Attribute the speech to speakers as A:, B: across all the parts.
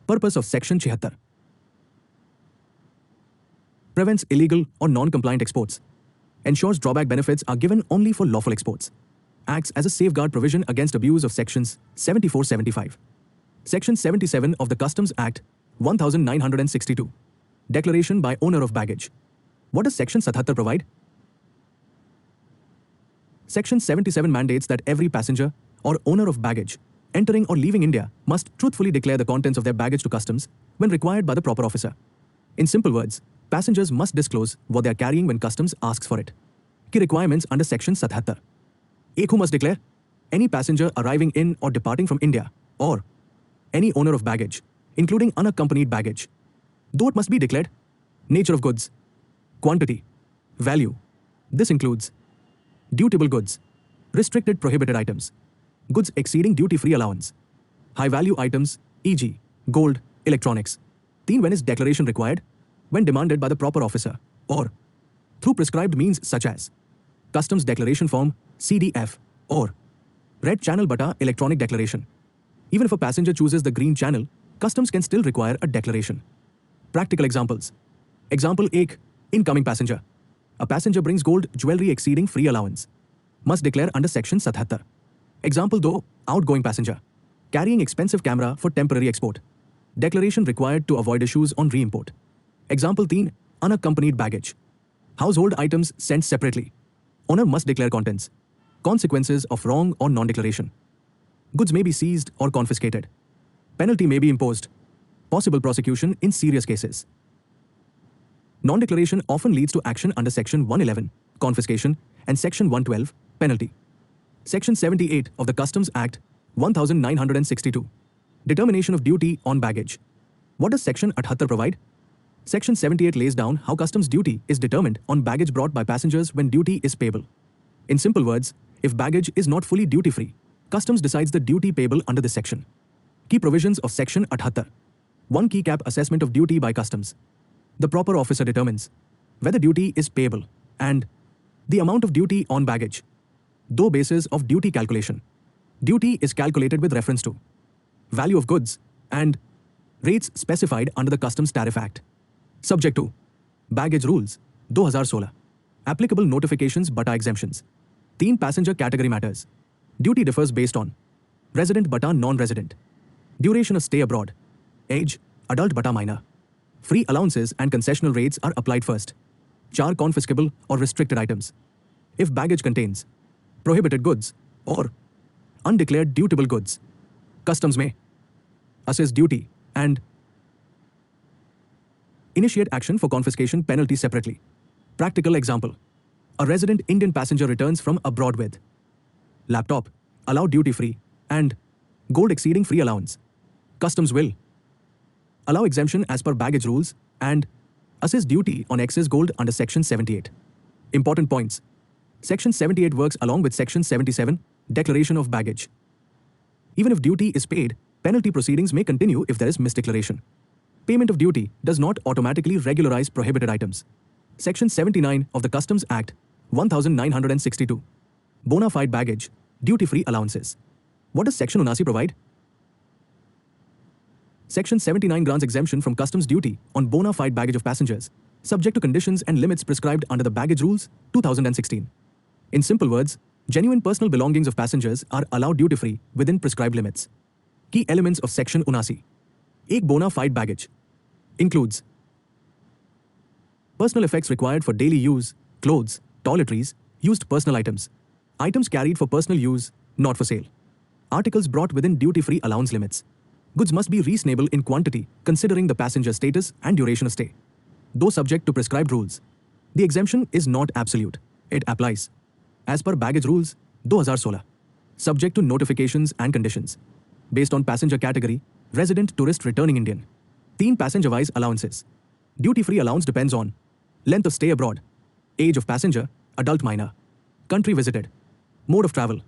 A: Purpose of Section 76. Prevents illegal or non-compliant exports. Ensures drawback benefits are given only for lawful exports. Acts as a safeguard provision against abuse of Sections 74-75. Section 77 of the Customs Act 1962. Declaration by owner of baggage. What does Section 77 provide? Section 77 mandates that every passenger or owner of baggage entering or leaving India must truthfully declare the contents of their baggage to customs when required by the proper officer. In simple words, passengers must disclose what they are carrying when customs asks for it. Key requirements under Section 77. एक who must declare? Any passenger arriving in or departing from India, or any owner of baggage, including unaccompanied baggage. Though it must be declared. Nature of goods. Quantity. Value. This includes dutiable goods, restricted prohibited items, goods exceeding duty-free allowance, high-value items, e.g., gold, electronics. 3. When is declaration required? When demanded by the proper officer, or through prescribed means such as Customs Declaration Form, CDF, or Red Channel Bata Electronic Declaration. Even if a passenger chooses the green channel, customs can still require a declaration. Practical examples. Example 1. Incoming passenger. A passenger brings gold jewelry exceeding free allowance. Must declare under Section 77. Example 2. Outgoing passenger. Carrying expensive camera for temporary export. Declaration required to avoid issues on re-import. Example 3. Unaccompanied baggage. Household items sent separately. Owner must declare contents. Consequences of wrong or non-declaration. Goods may be seized or confiscated. Penalty may be imposed. Possible prosecution in serious cases. Non-declaration often leads to action under Section 111, confiscation, and Section 112, penalty. Section 78 of the Customs Act 1962. Determination of duty on baggage. What does Section 78 provide? Section 78 lays down how customs duty is determined on baggage brought by passengers when duty is payable. In simple words, if baggage is not fully duty-free, customs decides the duty payable under this section. Key provisions of Section 78. 1. Key cap assessment of duty by customs. The proper officer determines whether duty is payable and the amount of duty on baggage. 2. Basis of duty calculation. Duty is calculated with reference to value of goods and rates specified under the Customs Tariff Act. Subject to baggage rules 2016. Applicable notifications but exemptions. 3. Passenger category matters. Duty differs based on resident but non-resident, duration of stay abroad, age, adult but minor. Free allowances and concessional rates are applied first. Char confiscable or restricted items. If baggage contains prohibited goods or undeclared dutiable goods, customs may assess duty and initiate action for confiscation penalty separately. Practical example. A resident Indian passenger returns from abroad with laptop, allowed duty-free, and gold exceeding free allowance. Customs will allow exemption as per baggage rules and assess duty on excess gold under Section 78. Important points. Section 78 works along with Section 77, Declaration of Baggage. Even if duty is paid, penalty proceedings may continue if there is misdeclaration. Payment of duty does not automatically regularize prohibited items. Section 79 of the Customs Act 1962. Bona fide baggage, duty-free allowances. What does Section 79 provide? Section 79 grants exemption from customs duty on bona fide baggage of passengers, subject to conditions and limits prescribed under the Baggage Rules 2016. In simple words, genuine personal belongings of passengers are allowed duty-free within prescribed limits. Key elements of Section 79. एक bona fide baggage includes personal effects required for daily use, clothes, toiletries, used personal items, items carried for personal use, not for sale, articles brought within duty-free allowance limits. Goods must be reasonable in quantity considering the passenger status and duration of stay. Though subject to prescribed rules, the exemption is not absolute. It applies as per Baggage Rules 2016, subject to notifications and conditions. Based on passenger category, resident, tourist, returning Indian. 3. Passenger-wise allowances. Duty-free allowance depends on length of stay abroad, age of passenger, adult minor, country visited, mode of travel.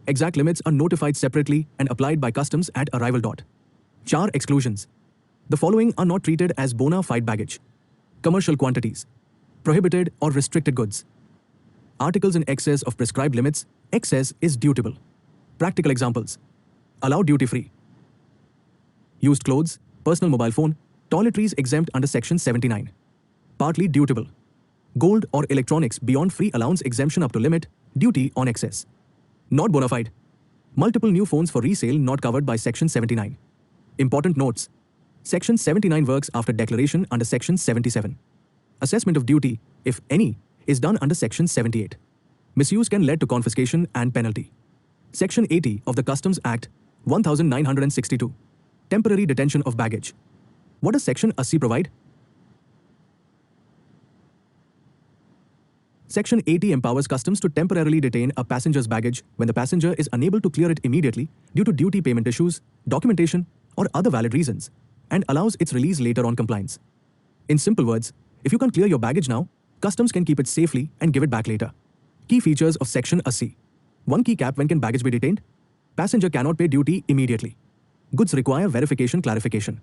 A: Exact limits are notified separately and applied by customs at arrival. Char exclusions. The following are not treated as bona fide baggage. Commercial quantities, prohibited or restricted goods, articles in excess of prescribed limits, excess is dutiable. Practical examples. Allowed duty-free. Used clothes, personal mobile phone, toiletries exempt under Section 79. Partly dutiable. Gold or electronics beyond free allowance exemption up to limit, duty on excess. Not bona fide. Multiple new phones for resale not covered by Section 79. Important notes. Section 79 works after declaration under Section 77. Assessment of duty, if any, is done under Section 78. Misuse can lead to confiscation and penalty. Section 80 of the Customs Act, 1962. Temporary detention of baggage. What does Section 80 provide? Section 80 empowers customs to temporarily detain a passenger's baggage when the passenger is unable to clear it immediately due to duty payment issues, documentation, or other valid reasons, and allows its release later on compliance. In simple words, if you can't clear your baggage now, customs can keep it safely and give it back later. Key features of Section 80. 1 key cap: when can baggage be detained? Passenger cannot pay duty immediately. Goods require verification clarification.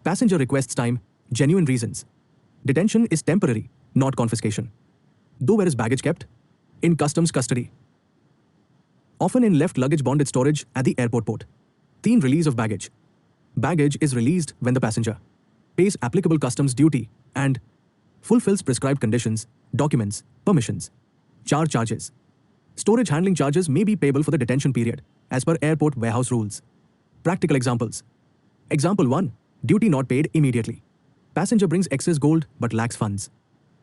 A: Passenger requests time, genuine reasons. Detention is temporary, not confiscation. Though where is baggage kept? In customs custody. Often in left luggage bonded storage at the airport port. Teen release of baggage. Baggage is released when the passenger pays applicable customs duty and fulfills prescribed conditions, documents, permissions. Charges. Storage handling charges may be payable for the detention period, as per airport warehouse rules. Practical examples. Example 1. Duty not paid immediately. Passenger brings excess gold but lacks funds.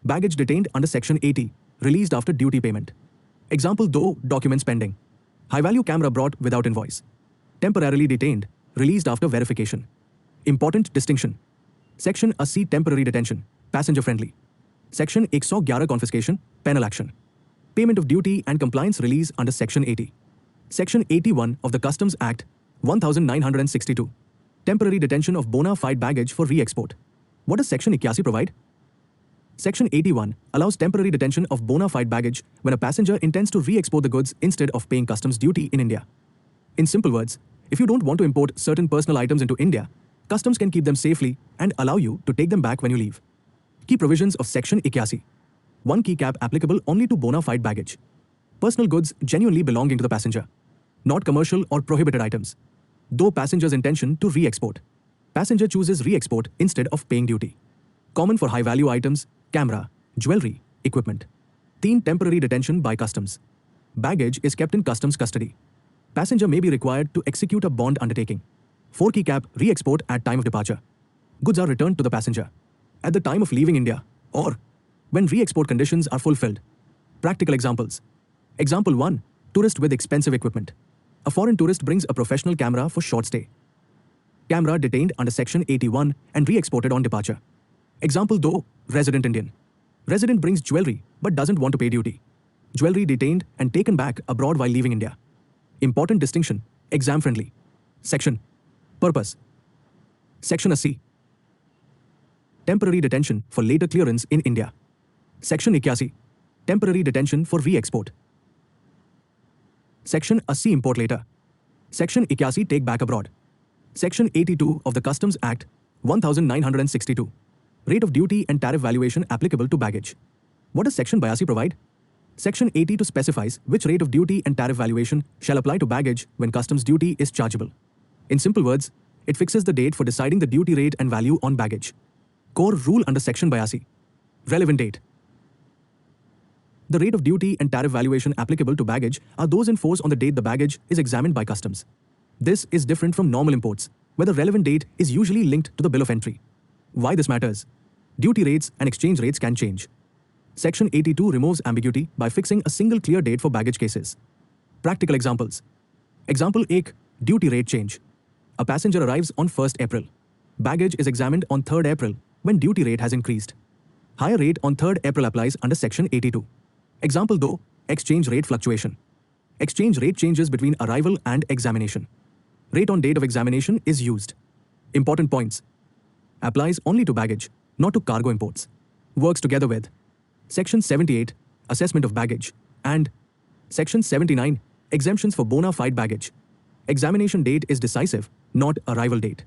A: Baggage detained under Section 80, released after duty payment. Example 2. Documents pending. High-value camera brought without invoice. Temporarily detained, released after verification. Important distinction. Section 80 temporary detention, passenger-friendly. Section 111 confiscation, penal action. Payment of duty and compliance release under Section 80. Section 81 of the Customs Act, 1962. Temporary detention of bona fide baggage for re-export. What does Section 81 provide? Section 81 allows temporary detention of bona fide baggage when a passenger intends to re-export the goods instead of paying customs duty in India. In simple words, if you don't want to import certain personal items into India, customs can keep them safely and allow you to take them back when you leave. Key provisions of Section 81. 1 key cap applicable only to bona fide baggage. Personal goods genuinely belonging to the passenger. Not commercial or prohibited items. Though passenger's intention to re-export. Passenger chooses re-export instead of paying duty. Common for high-value items, camera, jewelry, equipment. Teen temporary detention by customs. Baggage is kept in customs custody. Passenger may be required to execute a bond undertaking. 4 key cap re-export at time of departure. Goods are returned to the passenger at the time of leaving India or when re-export conditions are fulfilled. Practical examples. Example 1. Tourist with expensive equipment. A foreign tourist brings a professional camera for short stay. Camera detained under Section 81 and re-exported on departure. Example 2. Resident Indian. Resident brings jewelry but doesn't want to pay duty. Jewelry detained and taken back abroad while leaving India. Important distinction. Exam friendly. Section. Purpose. Section 80. Temporary detention for later clearance in India. Section 81. Temporary detention for re-export. Section 80 import later. Section 81 take back abroad. Section 82 of the Customs Act, 1962. Rate of duty and tariff valuation applicable to baggage. What does Section 82 provide? Section 82 specifies which rate of duty and tariff valuation shall apply to baggage when customs duty is chargeable. In simple words, it fixes the date for deciding the duty rate and value on baggage. Core rule under Section 82. Relevant date. The rate of duty and tariff valuation applicable to baggage are those in force on the date the baggage is examined by customs. This is different from normal imports, where the relevant date is usually linked to the bill of entry. Why this matters? Duty rates and exchange rates can change. Section 82 removes ambiguity by fixing a single clear date for baggage cases. Practical examples. Example 1. Duty rate change. A passenger arrives on 1st April. Baggage is examined on 3rd April when duty rate has increased. Higher rate on 3rd April applies under Section 82. Example 2. Exchange rate fluctuation. Exchange rate changes between arrival and examination. Rate on date of examination is used. Important points. Applies only to baggage, not to cargo imports. Works together with Section 78, assessment of baggage, and Section 79, exemptions for bona fide baggage. Examination date is decisive, not arrival date.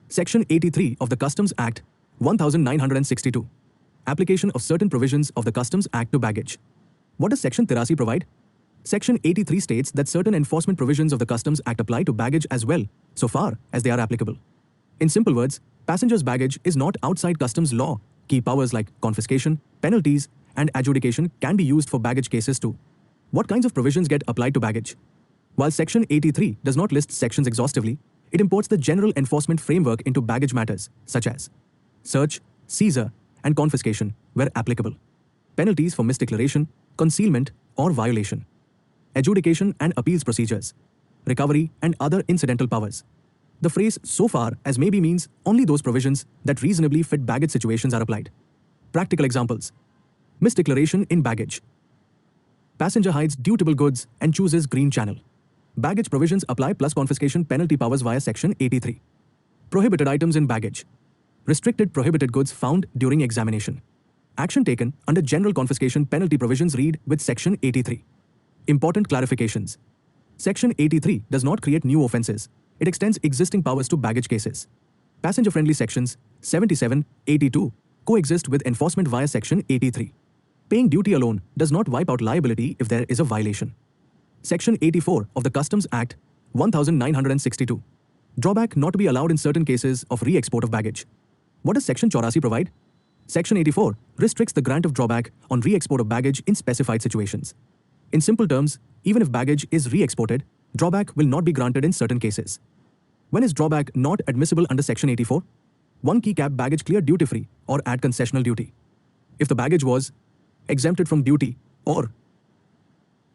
A: Section 83 of the Customs Act, 1962. Application of certain provisions of the Customs Act to baggage. What does Section 83 provide? Section 83 states that certain enforcement provisions of the Customs Act apply to baggage as well, so far as they are applicable. In simple words, passengers' baggage is not outside customs law. Key powers like confiscation, penalties, and adjudication can be used for baggage cases too. What kinds of provisions get applied to baggage? While Section 83 does not list sections exhaustively, it imports the general enforcement framework into baggage matters, such as search, seizure, and confiscation, where applicable, penalties for misdeclaration, concealment, or violation, adjudication and appeals procedures, recovery, and other incidental powers. The phrase so far as may be means only those provisions that reasonably fit baggage situations are applied. Practical examples: misdeclaration in baggage. Passenger hides dutiable goods and chooses green channel. Baggage provisions apply plus confiscation penalty powers via Section 83. Prohibited items in baggage. Restricted prohibited goods found during examination. Action taken under general confiscation penalty provisions read with Section 83. Important clarifications. Section 83 does not create new offences. It extends existing powers to baggage cases. Passenger-friendly sections 77, 82 coexist with enforcement via Section 83. Paying duty alone does not wipe out liability if there is a violation. Section 84 of the Customs Act 1962. Drawback not to be allowed in certain cases of re-export of baggage. What does Section 84 provide? Section 84 restricts the grant of drawback on re-export of baggage in specified situations. In simple terms, even if baggage is re-exported, drawback will not be granted in certain cases. When is drawback not admissible under Section 84? 1 key cap baggage cleared duty-free or at concessional duty. If the baggage was exempted from duty or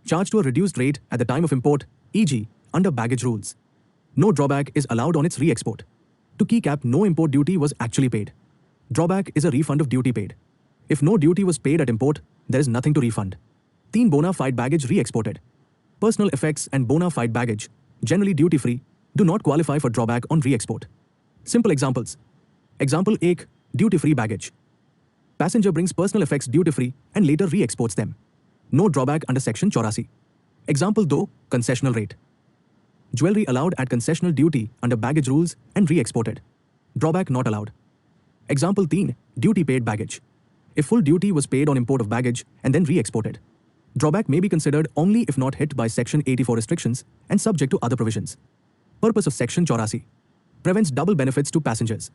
A: charged to a reduced rate at the time of import, e.g., under baggage rules, no drawback is allowed on its re-export. To key cap, no import duty was actually paid. Drawback is a refund of duty paid. If no duty was paid at import, there is nothing to refund. 3 bona fide baggage re-exported. Personal effects and bona fide baggage, generally duty-free, do not qualify for drawback on re-export. Simple examples. Example 1, duty-free baggage. Passenger brings personal effects duty-free and later re-exports them. No drawback under Section 84. Example 2, concessional rate. Jewelry allowed at concessional duty under baggage rules and re-exported. Drawback not allowed. Example 3, duty paid baggage. If full duty was paid on import of baggage and then re-exported, drawback may be considered only if not hit by Section 84 restrictions and subject to other provisions. Purpose of Section 84. Prevents double benefits to passengers.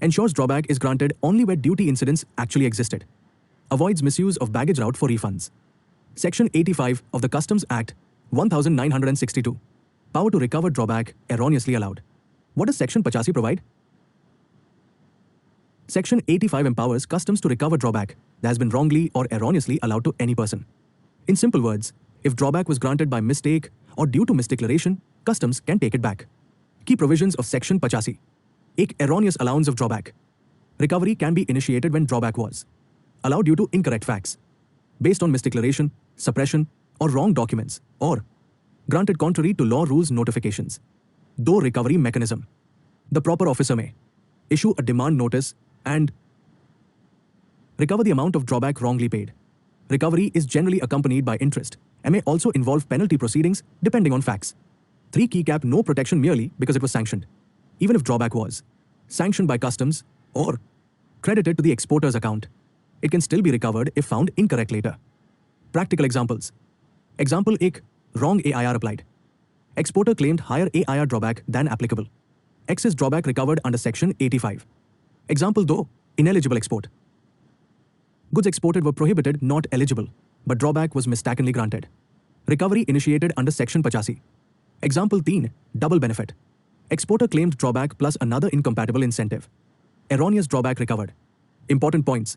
A: Ensures drawback is granted only where duty incidents actually existed. Avoids misuse of baggage route for refunds. Section 85 of the Customs Act 1962. Power to recover drawback erroneously allowed. What does Section 85 provide? Section 85 empowers customs to recover drawback that has been wrongly or erroneously allowed to any person. In simple words, if drawback was granted by mistake or due to misdeclaration, customs can take it back. Key provisions of Section 85. Erroneous allowance of drawback. Recovery can be initiated when drawback was allowed due to incorrect facts, based on misdeclaration, suppression, or wrong documents, or granted contrary to law rules notifications. Though recovery mechanism. The proper officer may issue a demand notice and recover the amount of drawback wrongly paid. Recovery is generally accompanied by interest and may also involve penalty proceedings depending on facts. 3 key cap no protection merely because it was sanctioned, even if drawback was sanctioned by customs or credited to the exporter's account. It can still be recovered if found incorrect later. Practical examples. Example 1, wrong AIR applied. Exporter claimed higher AIR drawback than applicable. Excess drawback recovered under Section 85. Example 2, ineligible export. Goods exported were prohibited, not eligible, but drawback was mistakenly granted. Recovery initiated under Section 85. Example 3, double benefit. Exporter claimed drawback plus another incompatible incentive. Erroneous drawback recovered. Important points.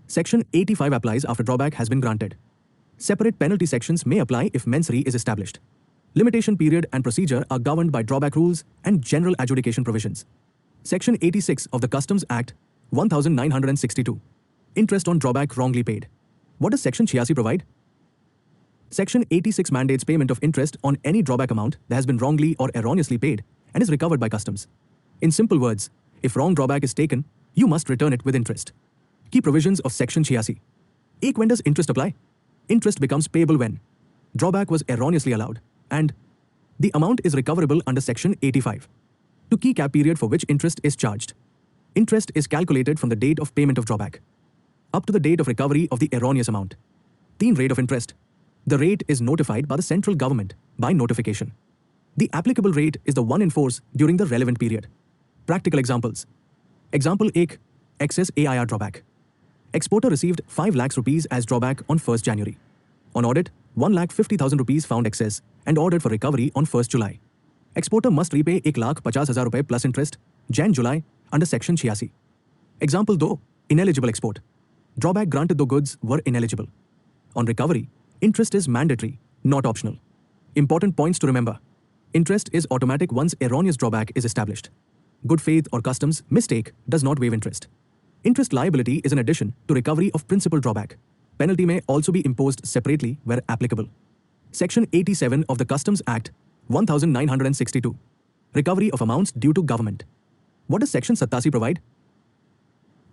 A: Section 85 applies after drawback has been granted. Separate penalty sections may apply if mens rea is established. Limitation period and procedure are governed by drawback rules and general adjudication provisions. Section 86 of the Customs Act 1962. Interest on drawback wrongly paid. What does Section 86 provide? Section 86 mandates payment of interest on any drawback amount that has been wrongly or erroneously paid and is recovered by customs. In simple words, if wrong drawback is taken, you must return it with interest. Key provisions of Section 86. When does interest apply? Interest becomes payable when drawback was erroneously allowed and the amount is recoverable under Section 85. To key cap period for which interest is charged. Interest is calculated from the date of payment of drawback up to the date of recovery of the erroneous amount. Teen rate of interest. The rate is notified by the central government by notification. The applicable rate is the one in force during the relevant period. Practical examples. Example 1. Excess AIR drawback. Exporter received 5 lakhs rupees as drawback on 1st January. On audit, 1,50,000 rupees found excess and ordered for recovery on 1st July. Exporter must repay 1,50,000 rupees plus interest Jan-July under Section 86. Example 2. Ineligible export. Drawback granted though goods were ineligible. On recovery, interest is mandatory, not optional. Important points to remember. Interest is automatic once erroneous drawback is established. Good faith or customs mistake does not waive interest. Interest liability is an addition to recovery of principal drawback. Penalty may also be imposed separately where applicable. Section 87 of the Customs Act 1962. Recovery of amounts due to government. What does Section 87 provide?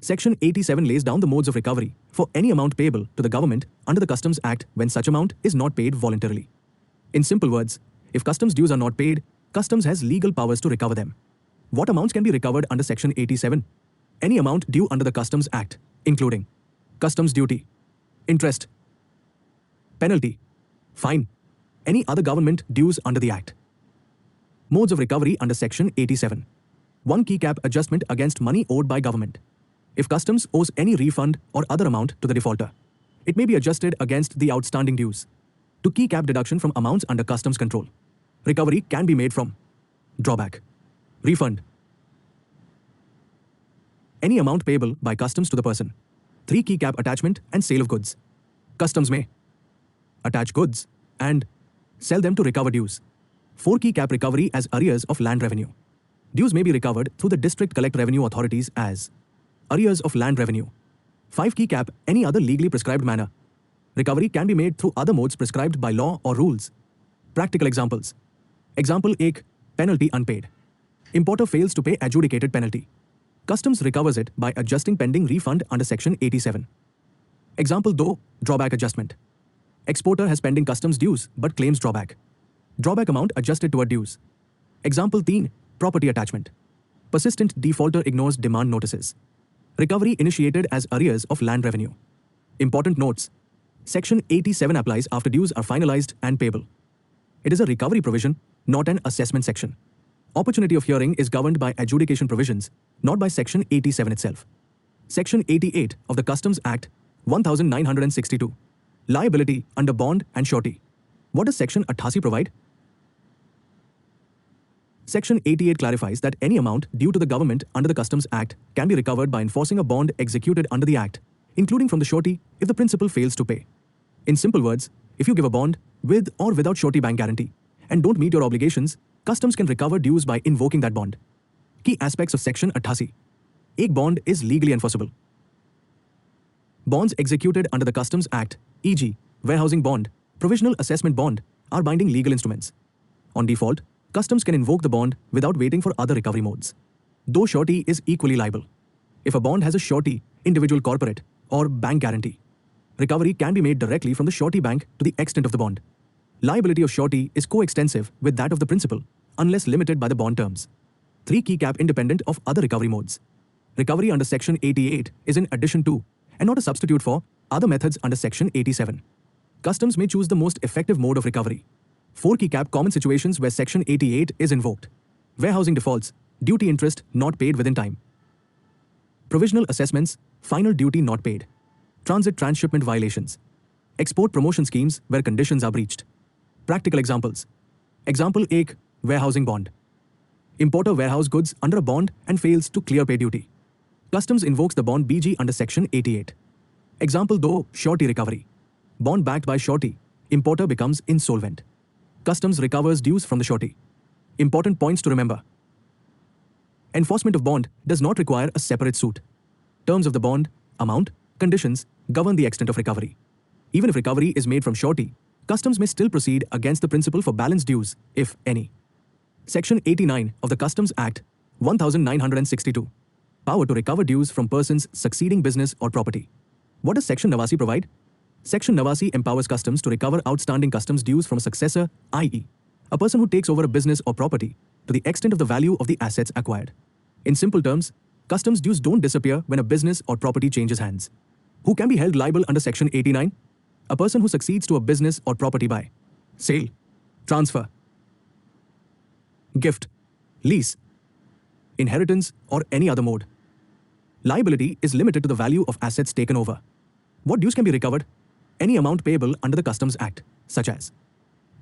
A: Section 87 lays down the modes of recovery for any amount payable to the government under the Customs Act when such amount is not paid voluntarily. In simple words, if customs dues are not paid, customs has legal powers to recover them. What amounts can be recovered under Section 87? Any amount due under the Customs Act, including customs duty, interest, penalty, fine, any other government dues under the Act. Modes of recovery under Section 87. 1. Key cap adjustment against money owed by government. If customs owes any refund or other amount to the defaulter, it may be adjusted against the outstanding dues. 2. Key cap deduction from amounts under customs control. Recovery can be made from drawback, refund, any amount payable by customs to the person. 3. Key cap attachment and sale of goods. Customs may attach goods and sell them to recover dues. 4. Key cap recovery as arrears of land revenue. Dues may be recovered through the district collect revenue authorities as arrears of land revenue. 5. Key cap any other legally prescribed manner. Recovery can be made through other modes prescribed by law or rules. Practical examples. Example 1. Penalty unpaid. Importer fails to pay adjudicated penalty. Customs recovers it by adjusting pending refund under Section 87. Example 2. Drawback adjustment. Exporter has pending customs dues but claims drawback. Drawback amount adjusted toward dues. Example 3. Property attachment. Persistent defaulter ignores demand notices. Recovery initiated as arrears of land revenue. Important notes. Section 87 applies after dues are finalized and payable. It is a recovery provision, not an assessment section. Opportunity of hearing is governed by adjudication provisions, not by Section 87 itself. Section 88 of the Customs Act 1962. Liability under bond and surety. What does Section 88 provide? Section 88 clarifies that any amount due to the government under the Customs Act can be recovered by enforcing a bond executed under the Act, including from the surety if the principal fails to pay. In simple words, if you give a bond with or without surety bank guarantee and don't meet your obligations, customs can recover dues by invoking that bond. Key aspects of Section 88. A bond is legally enforceable. Bonds executed under the Customs Act, e.g., warehousing bond, provisional assessment bond, are binding legal instruments. On default, customs can invoke the bond without waiting for other recovery modes. Though surety is equally liable. If a bond has a surety, individual corporate, or bank guarantee, recovery can be made directly from the surety bank to the extent of the bond. Liability of surety is coextensive with that of the principal, unless limited by the bond terms. 3. Key cap independent of other recovery modes. Recovery under Section 88 is in addition to, and not a substitute for, other methods under Section 87. Customs may choose the most effective mode of recovery. 4. Key cap common situations where Section 88 is invoked. Warehousing defaults, duty interest not paid within time. Provisional assessments, final duty not paid. Transit transshipment violations. Export promotion schemes where conditions are breached. Practical examples. Example 1. Warehousing bond. Importer warehouse goods under a bond and fails to clear pay duty. Customs invokes the bond BG under Section 88. Example 2. Surety recovery. Bond backed by surety. Importer becomes insolvent. Customs recovers dues from the surety. Important points to remember. Enforcement of bond does not require a separate suit. Terms of the bond, amount, conditions govern the extent of recovery. Even if recovery is made from surety, customs may still proceed against the principal for balance dues, if any. Section 89 of the Customs Act 1962. Power to recover dues from persons succeeding business or property. What does Section 89 provide? Section 89 empowers customs to recover outstanding customs dues from a successor, i.e., a person who takes over a business or property to the extent of the value of the assets acquired. In simple terms, customs dues don't disappear when a business or property changes hands. Who can be held liable under Section 89? A person who succeeds to a business or property by sale, transfer, gift, lease, inheritance, or any other mode. Liability is limited to the value of assets taken over. What dues can be recovered? Any amount payable under the Customs Act, such as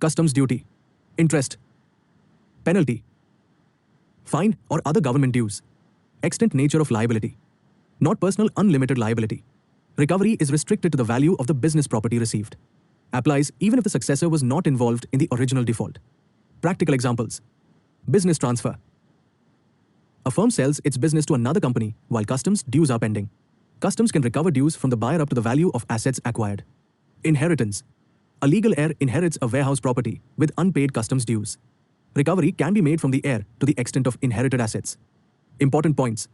A: customs duty, interest, penalty, fine, or other government dues. Extent nature of liability. Not personal unlimited liability. Recovery is restricted to the value of the business property received. Applies even if the successor was not involved in the original default. Practical examples. Business transfer. A firm sells its business to another company while customs dues are pending. Customs can recover dues from the buyer up to the value of assets acquired. Inheritance. A legal heir inherits a warehouse property with unpaid customs dues. Recovery can be made from the heir to the extent of inherited assets. Important points.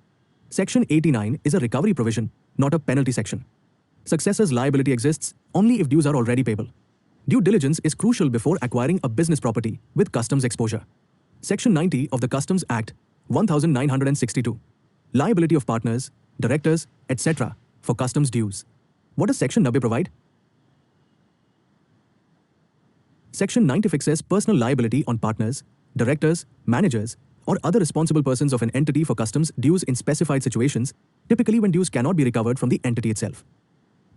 A: Section 89 is a recovery provision, not a penalty section. Successor's liability exists only if dues are already payable. Due diligence is crucial before acquiring a business property with customs exposure. Section 90 of the Customs Act 1962. Liability of partners, directors, etc. for customs dues. What does Section 90 provide? Section 90 fixes personal liability on partners, directors, managers, or other responsible persons of an entity for customs dues in specified situations, typically when dues cannot be recovered from the entity itself.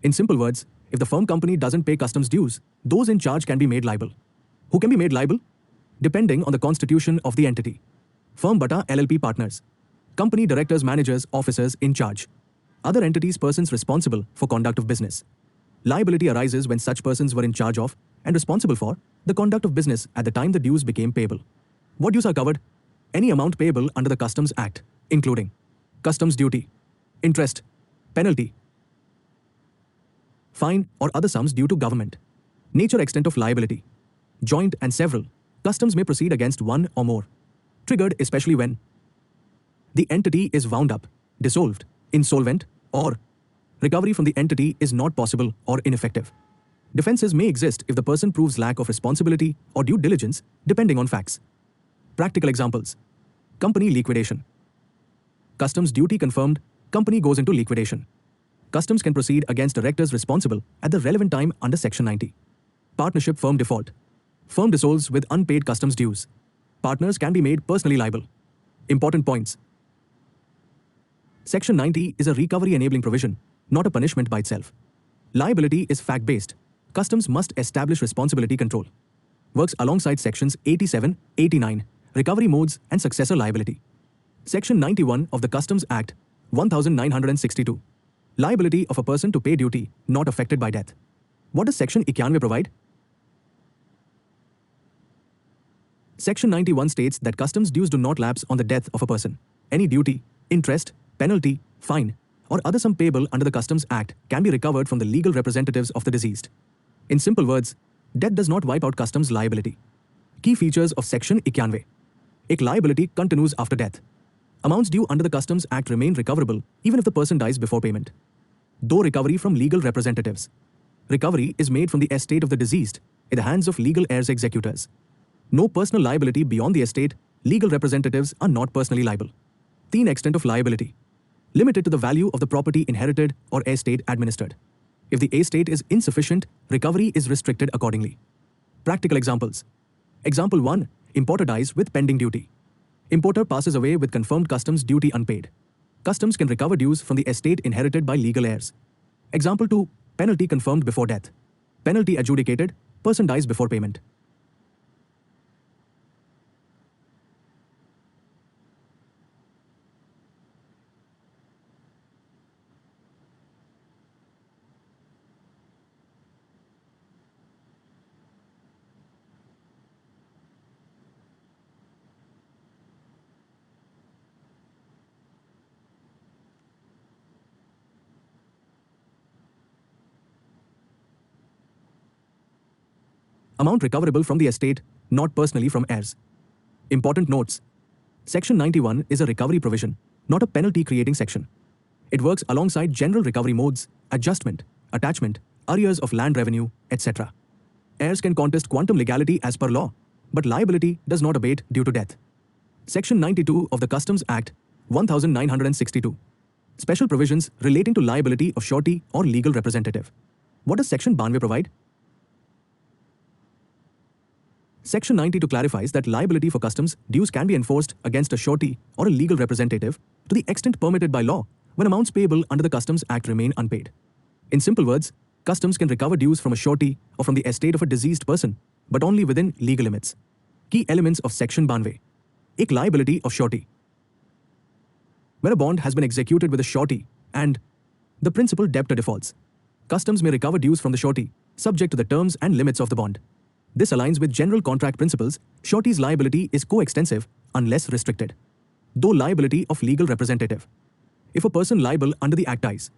A: In simple words, if the firm company doesn't pay customs dues, those in charge can be made liable. Who can be made liable? Depending on the constitution of the entity. Firm Bata LLP partners. Company directors, managers, officers in charge. Other entities, persons responsible for conduct of business. Liability arises when such persons were in charge of and responsible for the conduct of business at the time the dues became payable. What dues are covered? Any amount payable under the Customs Act, including customs duty, interest, penalty, fine, or other sums due to government. Nature, extent of liability. Joint and several. Customs may proceed against one or more. Triggered especially when the entity is wound up, dissolved, insolvent, or recovery from the entity is not possible or ineffective. Defenses may exist if the person proves lack of responsibility or due diligence, depending on facts. Practical examples. Company liquidation. Customs duty confirmed, company goes into liquidation. Customs can proceed against directors responsible at the relevant time under Section 90. Partnership firm default. Firm dissolves with unpaid customs dues. Partners can be made personally liable. Important points. Section 90 is a recovery-enabling provision, not a punishment by itself. Liability is fact-based. Customs must establish responsibility control. Works alongside Sections 87, 89, recovery modes and successor liability. Section 91 of the Customs Act 1962. Liability of a person to pay duty not affected by death. What does Section 91 provide? Section 91 states that customs dues do not lapse on the death of a person. Any duty, interest, penalty, fine, or other sum payable under the Customs Act can be recovered from the legal representatives of the deceased. In simple words, death does not wipe out customs liability. Key features of Section 91. एक liability continues after death. Amounts due under the Customs Act remain recoverable even if the person dies before payment. Though recovery from legal representatives. Recovery is made from the estate of the deceased in the hands of legal heirs executors. No personal liability beyond the estate, legal representatives are not personally liable. Teen extent of liability. Limited to the value of the property inherited or estate administered. If the estate is insufficient, recovery is restricted accordingly. Practical examples. Example 1. Importer dies with pending duty. Importer passes away with confirmed customs duty unpaid. Customs can recover dues from the estate inherited by legal heirs. Example 2. Penalty confirmed before death. Penalty adjudicated, person dies before payment. Amount recoverable from the estate, not personally from heirs. Important notes. Section 91 is a recovery provision, not a penalty-creating section. It works alongside general recovery modes, adjustment, attachment, arrears of land revenue, etc. Heirs can contest quantum legality as per law, but liability does not abate due to death. Section 92 of the Customs Act 1962. Special provisions relating to liability of surety or legal representative. What does Section 92 provide? Section 92 clarifies that liability for customs dues can be enforced against a surety or a legal representative to the extent permitted by law when amounts payable under the Customs Act remain unpaid. In simple words, customs can recover dues from a surety or from the estate of a deceased person, but only within legal limits. Key elements of Section 92. एक liability of surety. When a bond has been executed with a surety and the principal debtor defaults, customs may recover dues from the surety, subject to the terms and limits of the bond. This aligns with general contract principles. Surety's liability is coextensive unless restricted. Though liability of legal representative. If a person liable under the Act dies,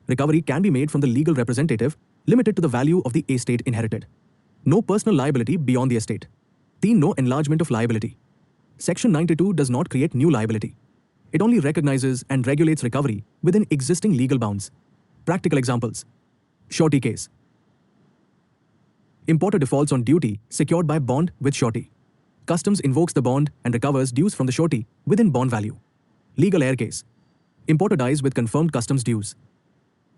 A: recovery can be made from the legal representative, limited to the value of the estate inherited. No personal liability beyond the estate. 3. No enlargement of liability. Section 92 does not create new liability. It only recognizes and regulates recovery within existing legal bounds. Practical examples. Surety case. Importer defaults on duty secured by bond with surety. Customs invokes the bond and recovers dues from the surety within bond value. Legal heir case. Importer dies with confirmed customs dues.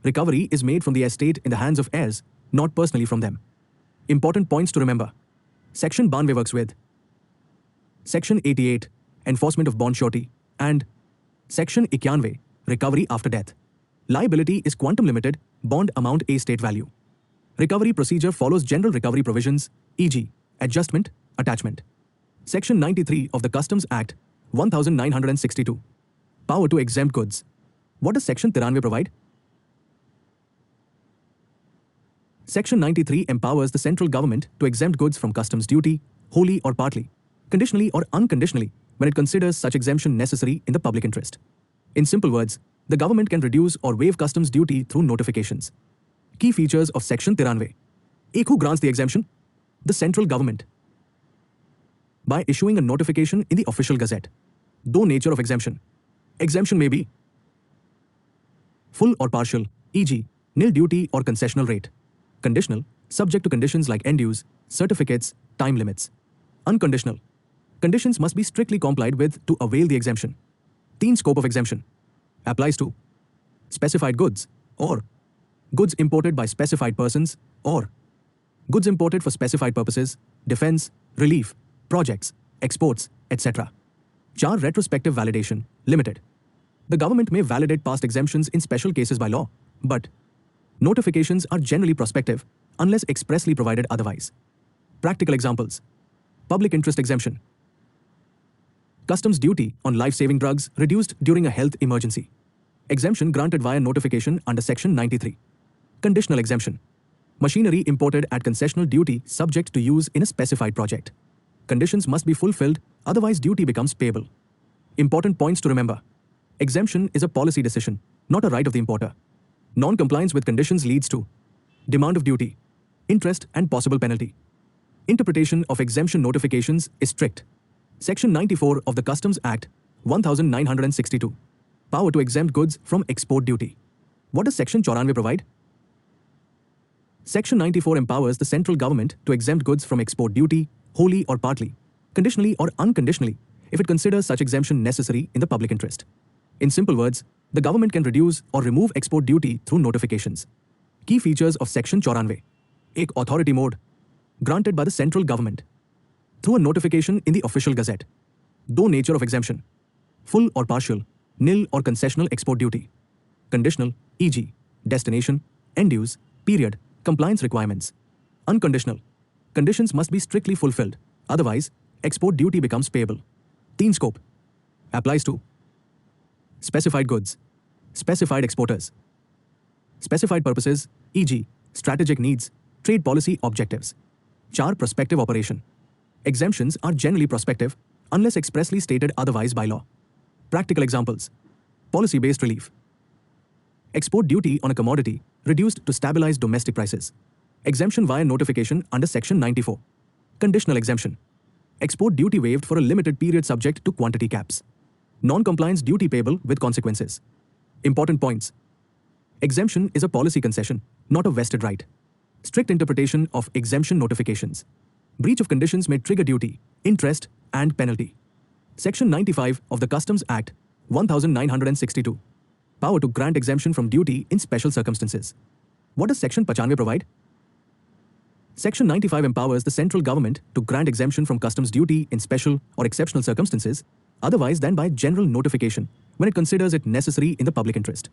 A: Recovery is made from the estate in the hands of heirs, not personally from them. Important points to remember. Section 92 works with Section 88, enforcement of bond surety, and Section 91, recovery after death. Liability is quantum limited, bond amount estate value. Recovery procedure follows general recovery provisions, e.g., adjustment, attachment. Section 93 of the Customs Act, 1962. Power to exempt goods. What does Section 93 provide? Section 93 empowers the central government to exempt goods from customs duty, wholly or partly, conditionally or unconditionally, when it considers such exemption necessary in the public interest. In simple words, the government can reduce or waive customs duty through notifications. Key features of Section 93. Who grants the exemption? The central government. By issuing a notification in the official gazette. Though nature of exemption. Exemption may be full or partial, e.g., nil duty or concessional rate. Conditional, subject to conditions like end use, certificates, time limits. Unconditional. Conditions must be strictly complied with to avail the exemption. Teen scope of exemption. Applies to specified goods or goods imported by specified persons or goods imported for specified purposes, defense, relief, projects, exports, etc. 4. Retrospective validation, limited. The government may validate past exemptions in special cases by law, but notifications are generally prospective unless expressly provided otherwise. Practical examples. Public interest exemption. Customs duty on life-saving drugs reduced during a health emergency. Exemption granted via notification under Section 93. Conditional exemption. Machinery imported at concessional duty subject to use in a specified project. Conditions must be fulfilled, otherwise duty becomes payable. Important points to remember. Exemption is a policy decision, not a right of the importer. Non-compliance with conditions leads to demand of duty, interest and possible penalty. Interpretation of exemption notifications is strict. Section 94 of the Customs Act, 1962. Power to exempt goods from export duty. What does Section 94 provide? Section 94 empowers the central government to exempt goods from export duty, wholly or partly, conditionally or unconditionally, if it considers such exemption necessary in the public interest. In simple words, the government can reduce or remove export duty through notifications. Key features of Section 94. एक authority mode, granted by the central government, through a notification in the official gazette. Though nature of exemption, full or partial, nil or concessional export duty. Conditional, e.g., destination, end use, period, compliance requirements. Unconditional. Conditions must be strictly fulfilled, otherwise, export duty becomes payable. Teen scope. Applies to specified goods, specified exporters, specified purposes, e.g., strategic needs, trade policy objectives. 4. Prospective operation. Exemptions are generally prospective unless expressly stated otherwise by law. Practical examples. Policy-based relief. Export duty on a commodity reduced to stabilize domestic prices. Exemption via notification under Section 94. Conditional exemption. Export duty waived for a limited period subject to quantity caps. Non-compliance duty payable with consequences. Important points. Exemption is a policy concession, not a vested right. Strict interpretation of exemption notifications. Breach of conditions may trigger duty, interest, and penalty. Section 95 of the Customs Act, 1962. Power to grant exemption from duty in special circumstances. What does Section 95 provide? Section 95 empowers the central government to grant exemption from customs duty in special or exceptional circumstances, otherwise than by general notification, when it considers it necessary in the public interest.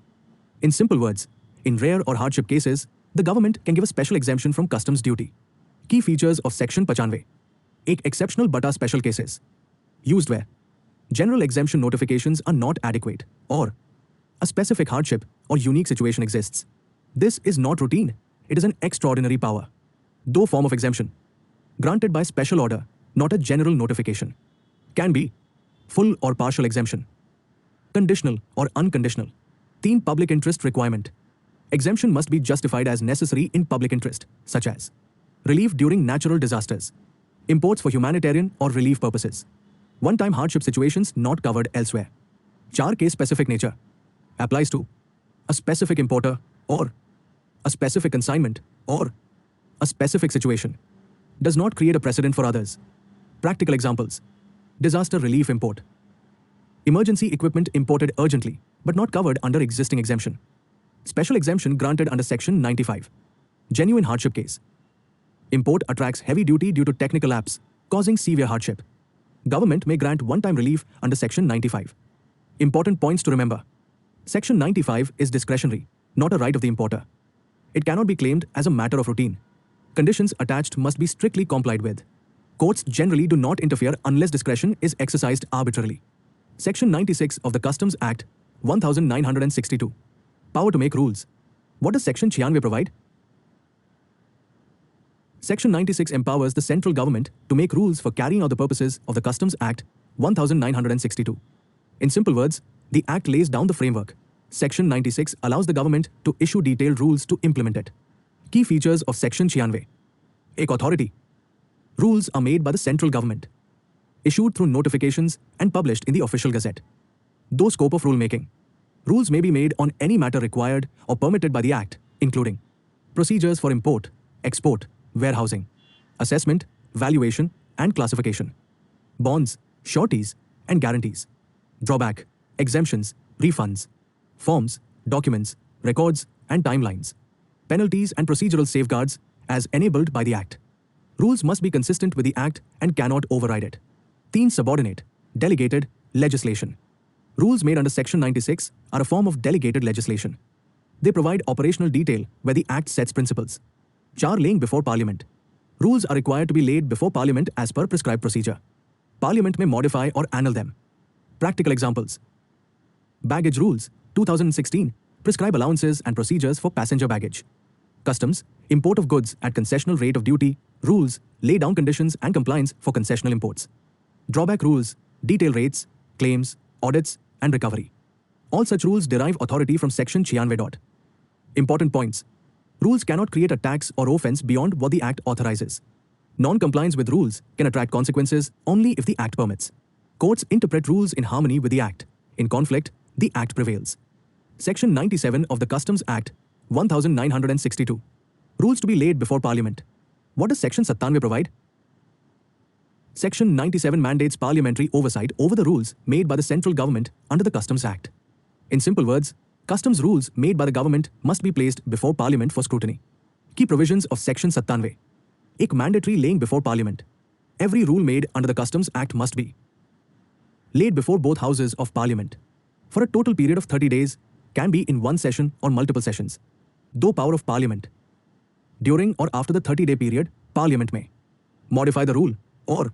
A: In simple words, in rare or hardship cases, the government can give a special exemption from customs duty. Key features of Section 95. एक exceptional but special cases. Used where general exemption notifications are not adequate, or a specific hardship or unique situation exists. This is not routine, it is an extraordinary power. Though form of exemption, granted by special order, not a general notification. Can be full or partial exemption, conditional or unconditional. Teen public interest requirement. Exemption must be justified as necessary in public interest, such as relief during natural disasters, imports for humanitarian or relief purposes, one-time hardship situations not covered elsewhere. Char case specific nature applies to a specific importer or a specific consignment or a specific situation. Does not create a precedent for others. Practical examples. Disaster relief import. Emergency equipment imported urgently, but not covered under existing exemption. Special exemption granted under Section 95. Genuine hardship case. Import attracts heavy duty due to technical lapse, causing severe hardship. Government may grant one-time relief under Section 95. Important points to remember. Section 95 is discretionary, not a right of the importer. It cannot be claimed as a matter of routine. Conditions attached must be strictly complied with. Courts generally do not interfere unless discretion is exercised arbitrarily. Section 96 of the Customs Act, 1962. Power to make rules. What does Section 96 provide? Section 96 empowers the central government to make rules for carrying out the purposes of the Customs Act, 1962. In simple words, the Act lays down the framework. Section 96 allows the government to issue detailed rules to implement it. Key features of Section 96. एक authority. Rules are made by the central government, issued through notifications and published in the official gazette. Though scope of rulemaking. Rules may be made on any matter required or permitted by the Act, including procedures for import, export, warehousing, assessment, valuation, and classification, bonds, sureties, and guarantees, drawback, exemptions, refunds, forms, documents, records, and timelines, penalties and procedural safeguards as enabled by the Act. Rules must be consistent with the Act and cannot override it. Teen subordinate, delegated, legislation. Rules made under Section 96 are a form of delegated legislation. They provide operational detail where the Act sets principles. Char laying before Parliament. Rules are required to be laid before Parliament as per prescribed procedure. Parliament may modify or annul them. Practical examples. Baggage Rules, 2016, prescribe allowances and procedures for passenger baggage. Customs, import of goods at concessional rate of duty, rules, lay down conditions and compliance for concessional imports. Drawback Rules, detail rates, claims, audits, and recovery. All such rules derive authority from Section 96. Important points. Rules cannot create a tax or offence beyond what the Act authorizes. Non-compliance with rules can attract consequences only if the Act permits. Courts interpret rules in harmony with the Act. In conflict, the Act prevails. Section 97 of the Customs Act, 1962. Rules to be laid before Parliament. What does Section 97 provide? Section 97 mandates parliamentary oversight over the rules made by the central government under the Customs Act. In simple words, customs rules made by the government must be placed before Parliament for scrutiny. Key provisions of Section 97. एक mandatory laying before Parliament. Every rule made under the Customs Act must be laid before both houses of Parliament for a total period of 30 days, can be in one session or multiple sessions. Though power of Parliament. During or after the 30-day period, Parliament may modify the rule or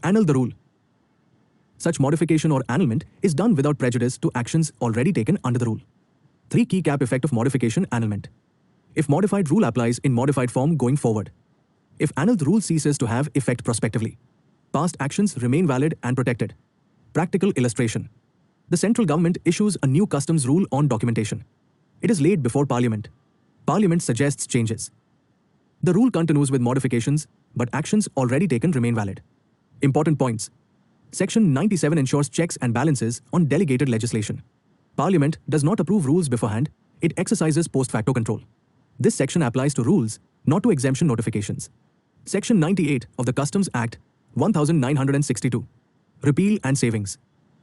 A: annul the rule. Such modification or annulment is done without prejudice to actions already taken under the rule. 3 key cap effect of modification annulment. If modified rule applies in modified form going forward. If annulled rule ceases to have effect prospectively. Past actions remain valid and protected. Practical illustration. The central government issues a new customs rule on documentation. It is laid before Parliament. Parliament suggests changes. The rule continues with modifications, but actions already taken remain valid. Important points. Section 97 ensures checks and balances on delegated legislation. Parliament does not approve rules beforehand, it exercises post facto control. This section applies to rules, not to exemption notifications. Section 98 of the Customs Act, 1962. Repeal and savings.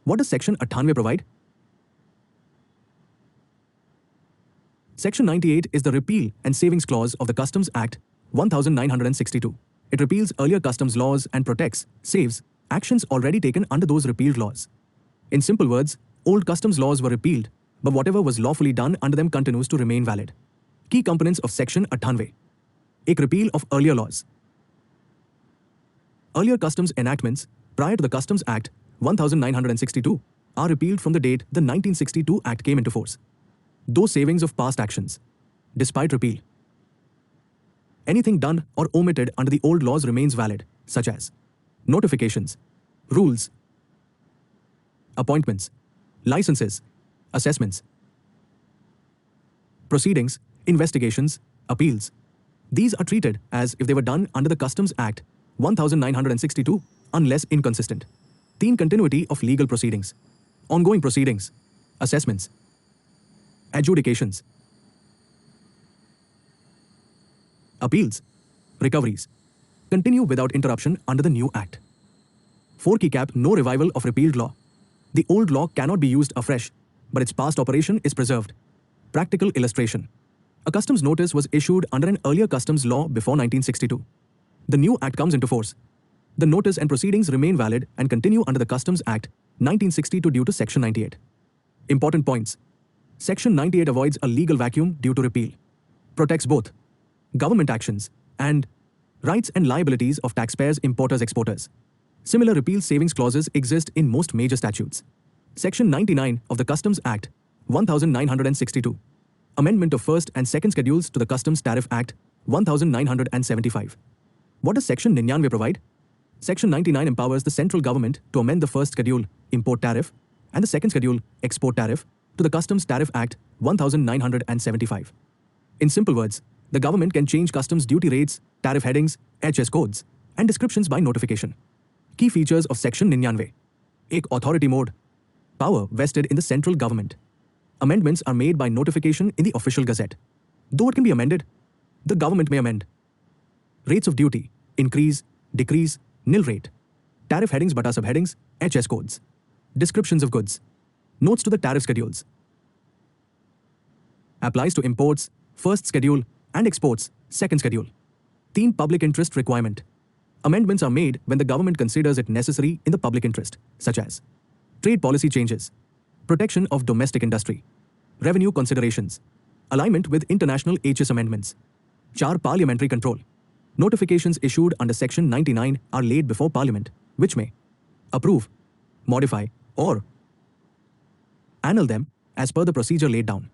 A: What does Section 98 provide? Section 98 is the repeal and savings clause of the Customs Act, 1962. It repeals earlier customs laws and protects, saves, actions already taken under those repealed laws. In simple words, old customs laws were repealed, but whatever was lawfully done under them continues to remain valid. Key components of Section 98. एक repeal of earlier laws. Earlier customs enactments, prior to the Customs Act 1962, are repealed from the date the 1962 Act came into force. Those savings of past actions. Despite repeal, anything done or omitted under the old laws remains valid, such as notifications, rules, appointments, licenses, assessments, proceedings, investigations, appeals. These are treated as if they were done under the Customs Act 1962 unless inconsistent. Teen continuity of legal proceedings, ongoing proceedings, assessments, adjudications, appeals, recoveries, continue without interruption under the new Act. 4 key cap, no revival of repealed law. The old law cannot be used afresh, but its past operation is preserved. Practical illustration. A customs notice was issued under an earlier customs law before 1962. The new Act comes into force. The notice and proceedings remain valid and continue under the Customs Act 1962 due to Section 98. Important points. Section 98 avoids a legal vacuum due to repeal. Protects both government actions and rights and liabilities of taxpayers, importers, exporters. Similar repeal savings clauses exist in most major statutes. Section 99 of the Customs Act 1962. Amendment of first and second schedules to the Customs Tariff Act 1975. What does Section 99 provide? Section 99 empowers the central government to amend the first schedule, import tariff, and the second schedule, export tariff, to the Customs Tariff Act 1975. In simple words, the government can change customs duty rates, tariff headings, HS codes, and descriptions by notification. Key features of Section 99. 1. Authority mode. Power vested in the central government. Amendments are made by notification in the official gazette. Though it can be amended, the government may amend. Rates of duty, increase, decrease, nil rate. Tariff headings bata subheadings, HS codes. Descriptions of goods. Notes to the tariff schedules. Applies to imports, first schedule, and exports, second schedule. 3. Public interest requirement. Amendments are made when the government considers it necessary in the public interest, such as trade policy changes, protection of domestic industry, revenue considerations, alignment with international HS amendments, 4. Parliamentary control. Notifications issued under Section 99 are laid before Parliament, which may approve, modify, or annul them as per the procedure laid down.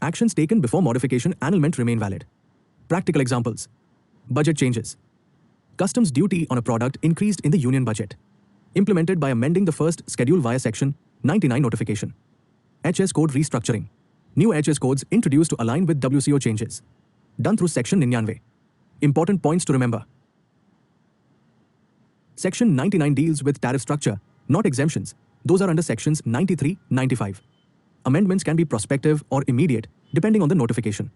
A: Actions taken before modification annulment remain valid. Practical examples. Budget changes. Customs duty on a product increased in the union budget. Implemented by amending the first schedule via Section 99 notification. HS code restructuring. New HS codes introduced to align with WCO changes. Done through Section 99. Important points to remember. Section 99 deals with tariff structure, not exemptions. Those are under Sections 93, 95. Amendments can be prospective or immediate, depending on the notification.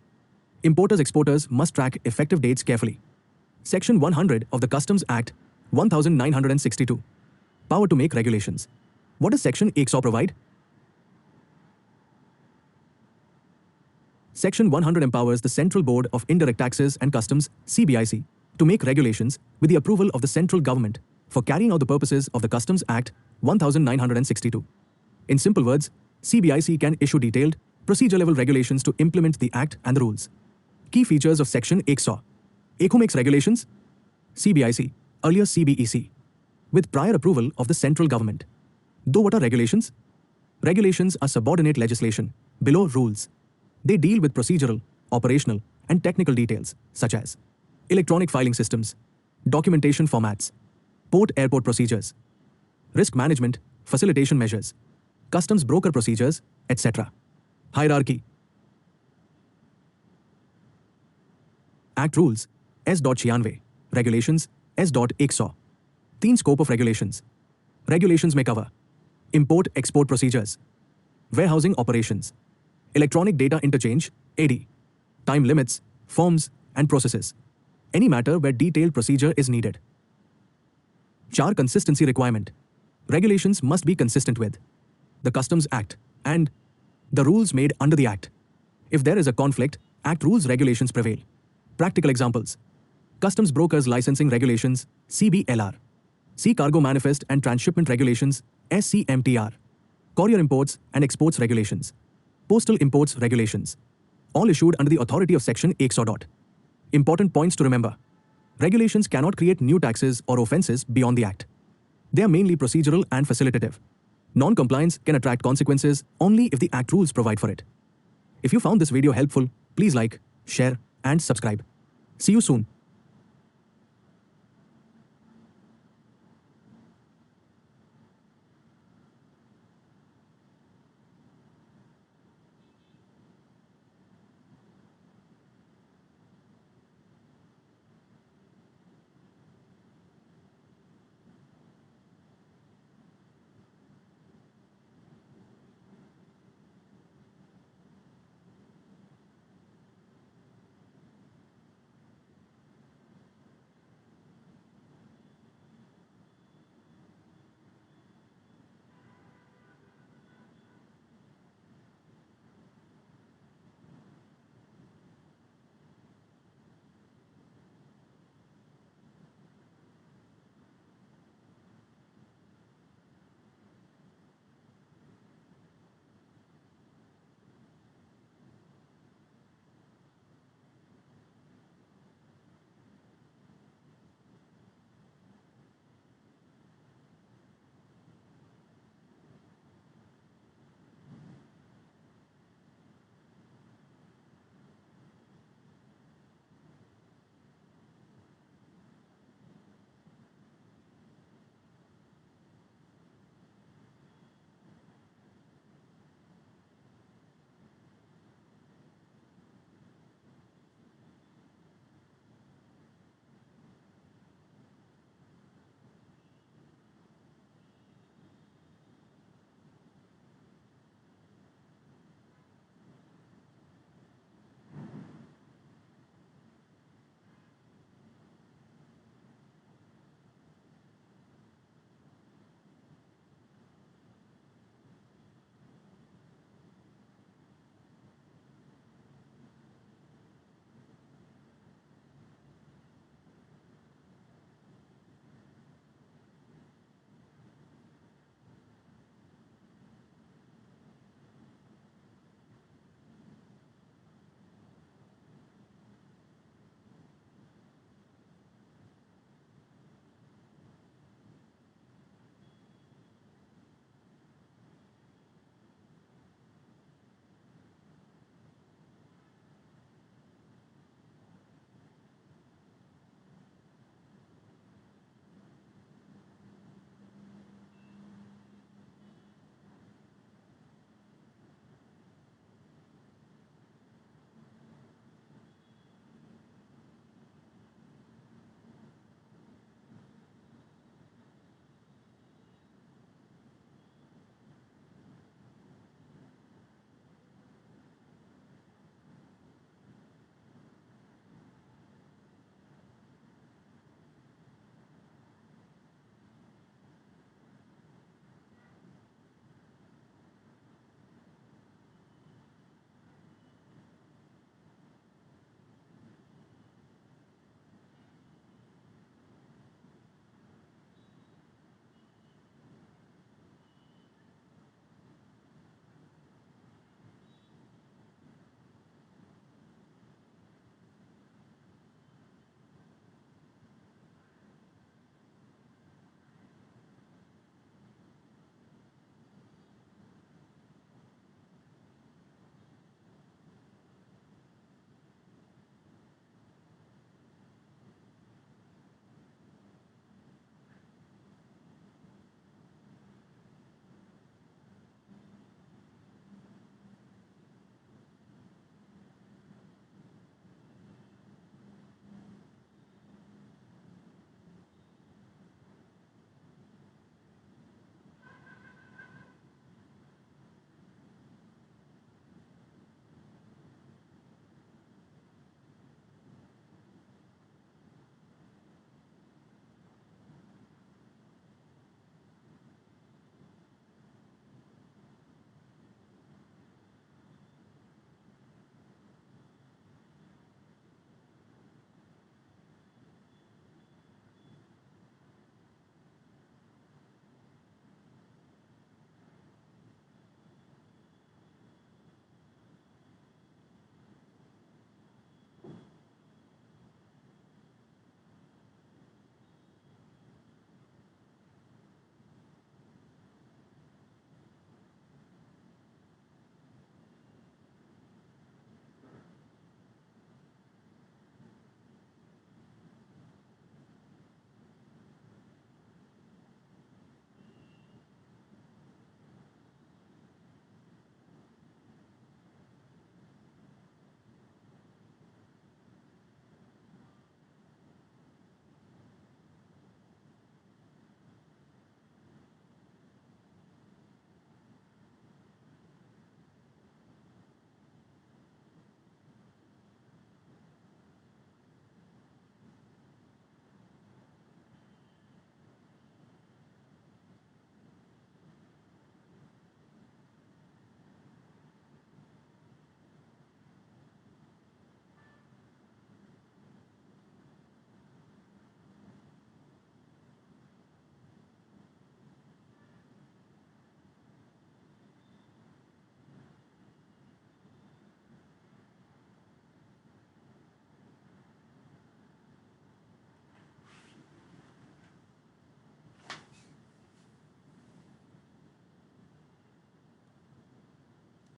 A: Importers-exporters must track effective dates carefully. Section 100 of the Customs Act 1962. Power to make regulations. What does Section 100 provide? Section 100 empowers the Central Board of Indirect Taxes and Customs, CBIC, to make regulations with the approval of the central government for carrying out the purposes of the Customs Act 1962. In simple words, CBIC can issue detailed, procedure-level regulations to implement the Act and the rules. Key features of Section 100. Who makes regulations? CBIC, earlier CBEC, with prior approval of the central government. Though what are regulations? Regulations are subordinate legislation, below rules. They deal with procedural, operational, and technical details, such as electronic filing systems, documentation formats, port-airport procedures, risk management, facilitation measures, customs broker procedures, etc. Hierarchy. Act rules, S.96. Regulations, S.100. Teen scope of regulations. Regulations may cover import-export procedures, warehousing operations, electronic data interchange, AD, time limits, forms, and processes. Any matter where detailed procedure is needed. 4. Consistency requirement. Regulations must be consistent with the Customs Act and the rules made under the Act. If there is a conflict, Act rules regulations prevail. Practical examples. Customs Brokers Licensing Regulations, CBLR. Sea Cargo Manifest and Transshipment Regulations, SCMTR. Courier Imports and Exports Regulations. Postal Imports Regulations. All issued under the authority of Section 100. Important points to remember. Regulations cannot create new taxes or offences beyond the Act. They are mainly procedural and facilitative. Non-compliance can attract consequences only if the Act rules provide for it. If you found this video helpful, please like, share, and subscribe. See you soon.